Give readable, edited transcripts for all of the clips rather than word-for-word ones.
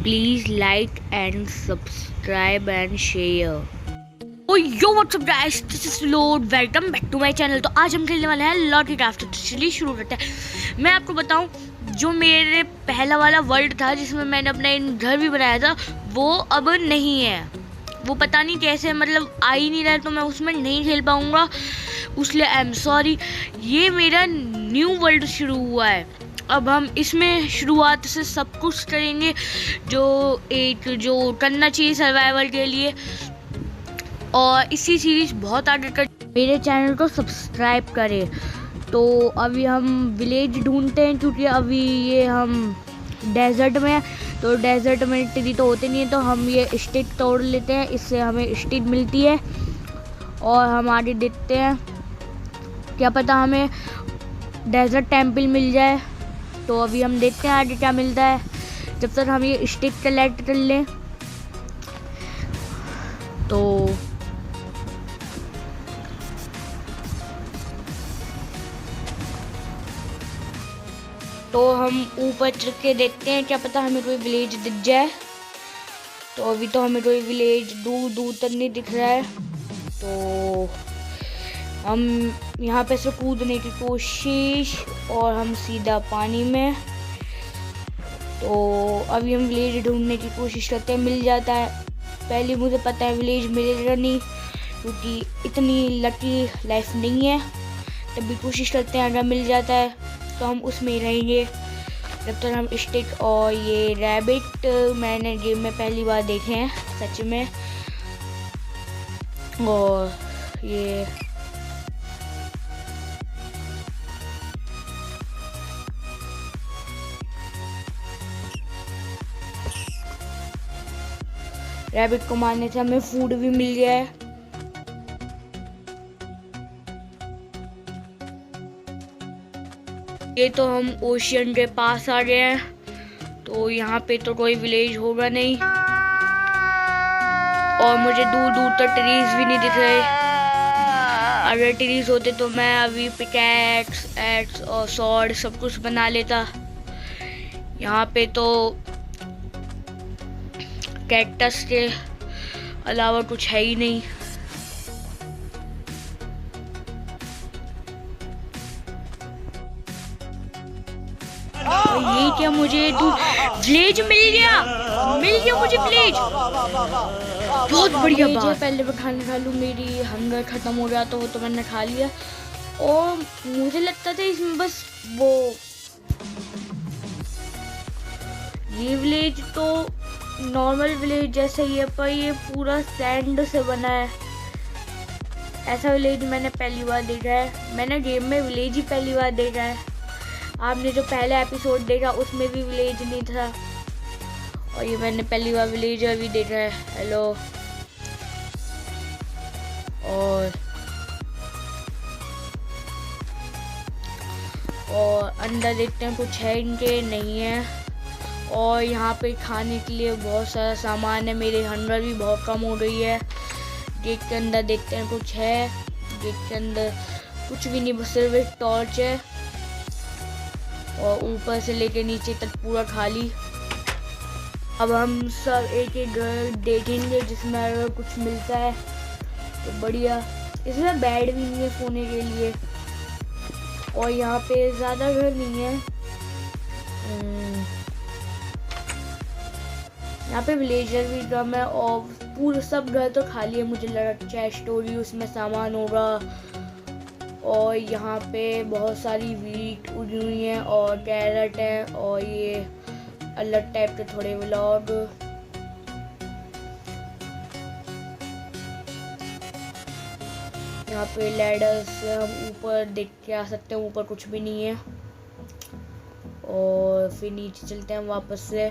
Please like and subscribe and share. Oh yo what's up guys, this is लोड, welcome back to my channel. तो आज हम खेलने वाले हैं लॉटरी क्राफ्ट। तो चलिए शुरू करते हैं। मैं आपको बताऊं, जो मेरे पहला वाला वर्ल्ड था जिसमें मैंने अपना घर भी बनाया था, वो अब नहीं है। वो पता नहीं कैसे, मतलब आ ही नहीं रहा है, तो मैं उसमें नहीं खेल पाऊंगा, उसलिए आई एम सॉरी। ये मेरा न्यू वर्ल्ड शुरू हुआ है। अब हम इसमें शुरुआत से सब कुछ करेंगे जो करना चाहिए सर्वाइवल के लिए, और इसी सीरीज बहुत आगे कर। मेरे चैनल को सब्सक्राइब करें। तो अभी हम विलेज ढूंढते हैं, क्योंकि अभी ये हम डेजर्ट में हैं, तो डेजर्ट में ट्री तो होते नहीं है, तो हम ये स्टिक तोड़ लेते हैं, इससे हमें स्टिक मिलती है और हम आगे देखते हैं, क्या पता हमें डेजर्ट टेम्पल मिल जाए। तो अभी हम देखते हैं आगे क्या मिलता है, जब तक हम ये स्टिक कलेक्ट कर लें। तो हम ऊपर चढ़ के देखते हैं, क्या पता हमें कोई विलेज दिख जाए। तो अभी तो हमें कोई विलेज दूर दूर तक नहीं दिख रहा है, तो हम यहाँ पे से कूदने की कोशिश, और हम सीधा पानी में। तो अभी हम विलेज ढूंढने की कोशिश करते हैं, मिल जाता है। पहले मुझे पता है विलेज मिलेगा नहीं, क्योंकि इतनी लकी लाइफ नहीं है। तब भी कोशिश करते हैं, अगर मिल जाता है तो हम उसमें ही रहेंगे जब तक हम स्टिक। और ये रैबिट मैंने गेम में पहली बार देखे हैं सच में। और ये रैबिट को मारने से हमें फूड भी मिल गया है। ये तो हम ओशियन के पास आ गए हैं, तो यहाँ पे तो कोई विलेज होगा नहीं, और मुझे दूर दूर तक ट्रीज भी नहीं दिख रहे। अगर ट्रीज होते तो मैं अभी पिकैक्स, एक्स और सॉर्ड सब कुछ बना लेता। यहाँ पे तो कैक्टस के अलावा कुछ है ही नहीं। ये क्या, मुझे विलेज मिल गया मुझे विलेज। बहुत बढ़िया बात है। पहले मैं खाना खा लूँ, मेरी हंगर खत्म हो गया, तो वो तो मैंने खा लिया। और मुझे लगता था इसमें बस वो ये विलेज तो नॉर्मल विलेज जैसा ही है, पर ये पूरा सैंड से बना है। ऐसा विलेज मैंने पहली बार देखा है। मैंने गेम में विलेज ही पहली बार देखा है। आपने जो पहला एपिसोड देखा उसमें भी विलेज नहीं था, और ये मैंने पहली बार विलेज अभी देखा है। हेलो, और अंदर देखते हैं कुछ है इनके, नहीं है। और यहाँ पे खाने के लिए बहुत सारा सामान है। मेरी हंगर भी बहुत कम हो गई है। गेट के अंदर देखते हैं कुछ है। गेट के अंदर कुछ भी नहीं, बस सिर्फ एक टॉर्च है, और ऊपर से लेके नीचे तक पूरा खाली। अब हम सब एक एक घर देखेंगे जिसमें अगर कुछ मिलता है तो बढ़िया। इसमें बेड भी नहीं है सोने के लिए, और यहाँ पे ज़्यादा घर नहीं है। यहाँ पे विलेजर भी कम है, और पूरे सब घर तो खाली है। मुझे लगता है स्टोरी उसमें सामान होगा। और यहाँ पे बहुत सारी वीट उगी हुई हैं, और कैरेट है, और ये अलग टाइप के थोड़े व्लॉग। यहाँ पे लैडर से हम ऊपर देख के आ सकते हैं, ऊपर कुछ भी नहीं है। और फिर नीचे चलते हैं वापस से।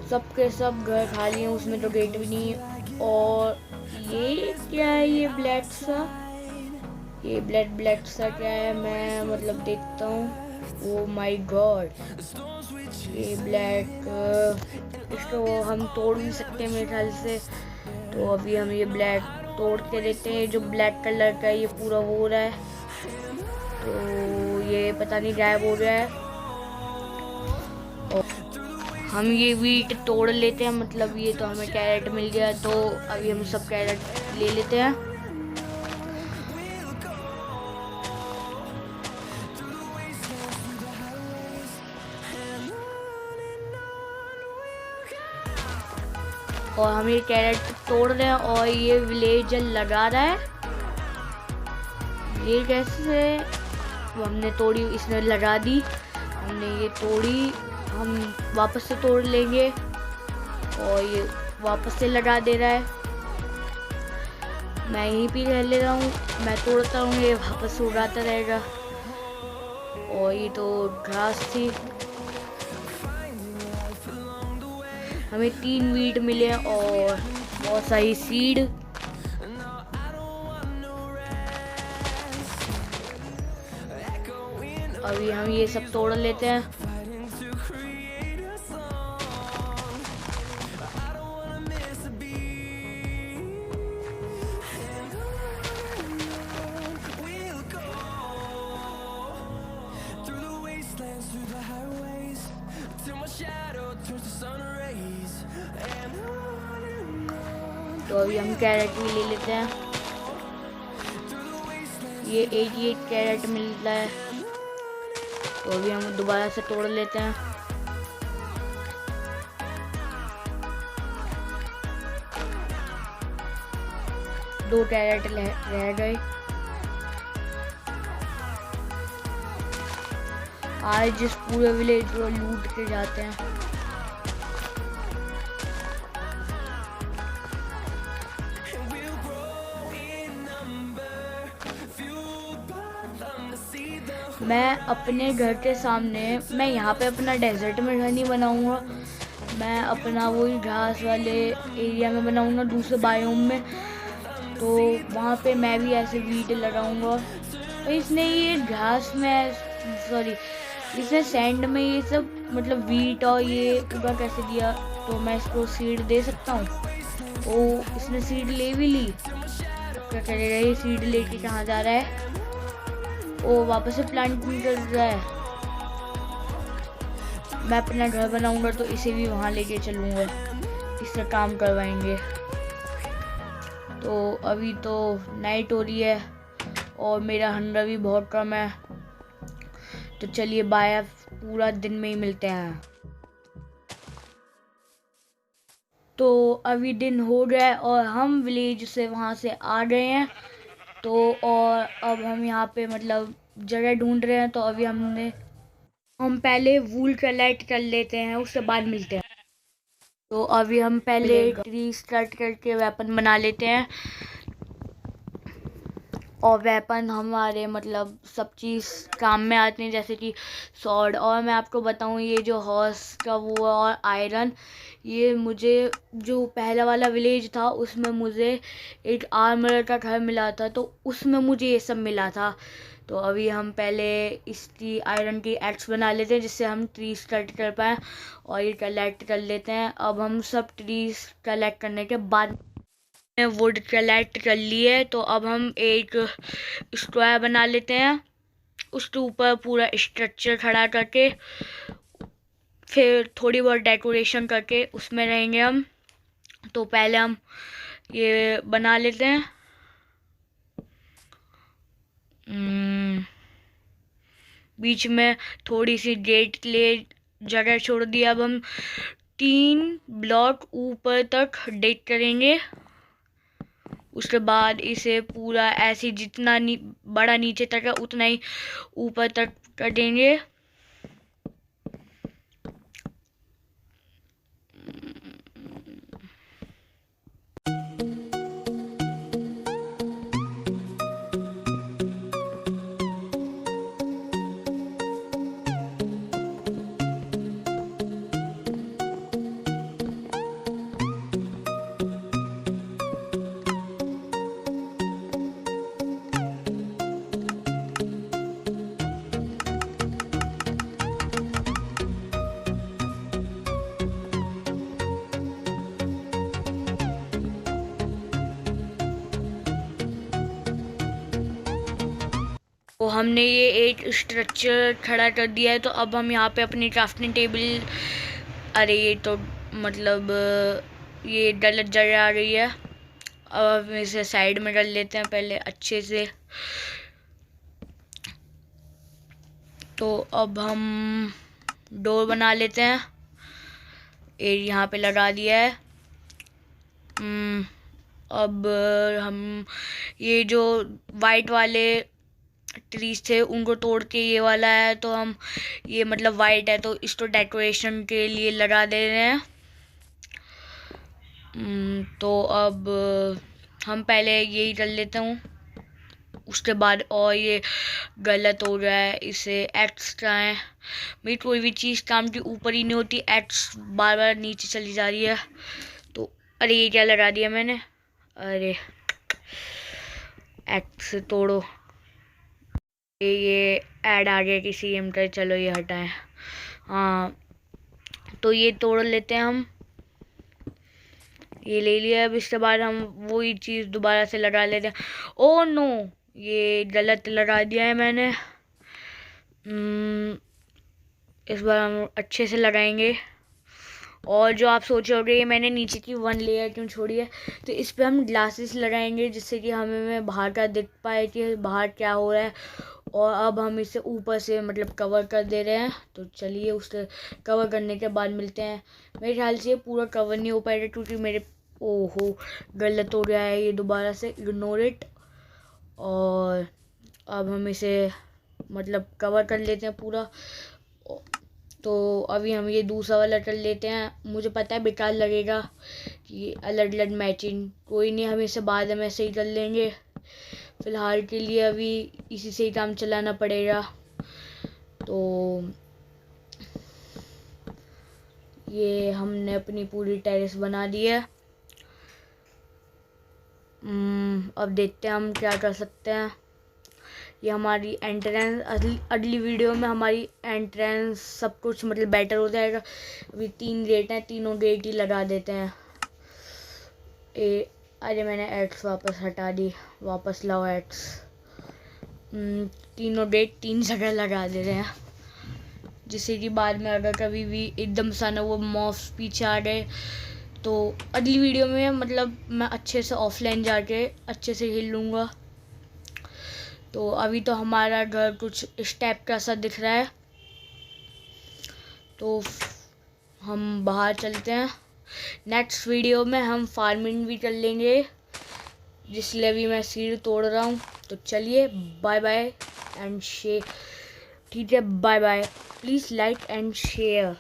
सबके सब घर खाली हैं, उसमें तो गेट भी नहीं है। और ये क्या है, ये ब्लैक सा क्या है, मैं मतलब देखता हूँ। ओ माय गॉड, ये ब्लैक, इसको हम तोड़ भी सकते हैं मेरे ख्याल से। तो अभी हम ये ब्लैक तोड़ के देते हैं। जो ब्लैक कलर का ये पूरा हो रहा है, तो ये पता नहीं गायब हो गया है। और हम ये वीट तोड़ लेते हैं, मतलब ये तो हमें कैरेट मिल गया, तो अभी हम सब कैरेट ले लेते हैं। और हम ये कैरेट तोड़ रहे हैं और ये विलेजर लगा रहा है। ये कैसे हमने तोड़ी, इसने लगा दी, हमने ये तोड़ी, हम वापस से तोड़ लेंगे और ये वापस से लगा दे रहा है। मैं यहीं पे रह ले रहा हूँ, मैं तोड़ता हूँ, ये वापस उड़ाता रहेगा। और ये तो घास थी। हमें 3 वीट मिले और बहुत सारी सीड। अभी हम ये सब तोड़ लेते हैं। तो अभी हम कैरेट भी ले लेते हैं। ये 88 कैरेट मिलता है, तो अभी हम दोबारा से तोड़ लेते हैं। दो कैरेट रह गए। आज जिस पूरे विलेज को लूट के जाते हैं। मैं अपने घर के सामने, मैं यहाँ पे अपना डेजर्ट में घर नहीं बनाऊंगा, मैं अपना वही घास वाले एरिया में बनाऊंगा, दूसरे बायोम में। तो वहाँ पे मैं भी ऐसे वीट लगाऊंगा। तो इसने ये घास में, सॉरी, इसने सैंड में ये सब मतलब वीट और ये उगा कैसे दिया? तो मैं इसको सीड दे सकता हूँ। ओ, इसने सीड ले भी ली। क्या करेगा ये? सीड लेके कहाँ जा रहा है? ओ, वापस से प्लांटिंग कर रहा है। मैं अपना घर बनाऊंगा तो इसे भी वहाँ लेके चलूँगा, इससे काम करवाएंगे। तो अभी तो नाइट हो रही है और मेरा हंडा भी बहुत कम है, तो चलिए बाय, पूरा दिन में ही मिलते हैं। तो अभी दिन हो गया है और हम विलेज से वहाँ से आ गए हैं। तो और अब हम यहाँ पे मतलब जगह ढूंढ रहे हैं। तो अभी हम पहले वूल कलेक्ट कर लेते हैं, उसके बाद मिलते हैं। तो अभी हम पहले ट्री स्टार्ट करके वेपन बना लेते हैं। और वेपन हमारे मतलब सब चीज़ काम में आते हैं, जैसे कि सॉर्ड। और मैं आपको बताऊं, ये जो हॉर्स का वो और आयरन, ये मुझे जो पहला वाला विलेज था उसमें मुझे एक आर्मर का घर मिला था, तो उसमें मुझे ये सब मिला था। तो अभी हम पहले इसकी आयरन की एक्स बना लेते हैं, जिससे हम ट्रीज कट कर पाएँ और ये कलेक्ट कर लेते हैं। अब हम सब ट्रीज कलेक्ट करने के बाद वुड कलेक्ट कर लिए, तो अब हम एक स्क्वायर बना लेते हैं, उसके ऊपर पूरा स्ट्रक्चर खड़ा करके, फिर थोड़ी बहुत डेकोरेशन करके उसमें रहेंगे हम। तो पहले हम ये बना लेते हैं। बीच में थोड़ी सी गेट के लिए जगह छोड़ दिया। अब हम 3 ब्लॉक ऊपर तक डेक करेंगे, उसके बाद इसे पूरा ऐसे जितना बड़ा नीचे तक है उतना ही ऊपर तक कर देंगे। हमने ये एक स्ट्रक्चर खड़ा कर दिया है। तो अब हम यहाँ पे अपनी क्राफ्टिंग टेबल, अरे ये तो मतलब ये गलत जगह आ रही है। अब हम इसे साइड में कर लेते हैं पहले अच्छे से। तो अब हम डोर बना लेते हैं। ये यहाँ पे लगा दिया है। अब हम ये जो वाइट वाले ट्रीज थे उनको तोड़ के ये वाला है, तो हम ये मतलब वाइट है तो इसको डेकोरेशन के लिए लगा दे रहे हैं। तो अब हम पहले यही कर लेते हूँ, उसके बाद और ये गलत हो रहा है, इसे एक्स कराएं। मेरी कोई भी चीज़ काम के ऊपर ही नहीं होती, एक्स बार बार नीचे चली जा रही है। तो अरे ये क्या लगा दिया मैंने, अरे एक्स तोड़ो। ये ऐड आ गया कि सीएम का, चलो ये हटाएं। हाँ तो ये तोड़ लेते हैं हम, ये ले लिया। अब इसके बाद हम वही चीज़ दोबारा से लगा लेते हैं। ओ नो, ये गलत लगा दिया है मैंने। इस बार हम अच्छे से लगाएंगे। और जो आप सोच रहे हो मैंने नीचे की वन लेयर क्यों छोड़ी है, तो इस पे हम ग्लासेस लगाएंगे जिससे कि हमें बाहर का दिख पाए कि बाहर क्या हो रहा है। और अब हम इसे ऊपर से मतलब कवर कर दे रहे हैं। तो चलिए उससे कवर करने के बाद मिलते हैं। मेरे ख्याल से ये पूरा कवर नहीं हो पाएगा क्योंकि मेरे ओहो गलत हो गया है ये, दोबारा से इग्नोर इट। और अब हम इसे मतलब कवर कर लेते हैं पूरा। तो अभी हम ये दूसरा वाला कर लेते हैं। मुझे पता है बेकार लगेगा कि अलग अलग मैचिंग, कोई नहीं, हम इसे बाद में ऐसे ही कर लेंगे। फ़िलहाल के लिए अभी इसी से ही काम चलाना पड़ेगा। तो ये हमने अपनी पूरी टेरेस बना दी है। अब देखते हैं हम क्या कर सकते हैं। ये हमारी एंट्रेंस, अगली वीडियो में हमारी एंट्रेंस सब कुछ मतलब बेटर हो जाएगा। अभी 3 गेट हैं, तीनों गेट ही लगा देते हैं। अरे मैंने एक्स वापस हटा दी, वापस लाओ एक्स। तीनों गेट 3 जगह लगा दे रहे हैं जिससे कि बाद में अगर कभी भी एकदम सा ना वो मॉफ्स पीछे आ गए तो अगली वीडियो में मतलब मैं अच्छे से ऑफलाइन जाके अच्छे से हिल लूँगा। तो अभी तो हमारा घर कुछ इस टाइप का सा दिख रहा है। तो हम बाहर चलते हैं। नेक्स्ट वीडियो में हम फार्मिंग भी कर लेंगे, जिसलिए अभी मैं सीढ़ी तोड़ रहा हूँ। तो चलिए बाय बाय एंड शेयर। ठीक है, bye bye. Please like and share.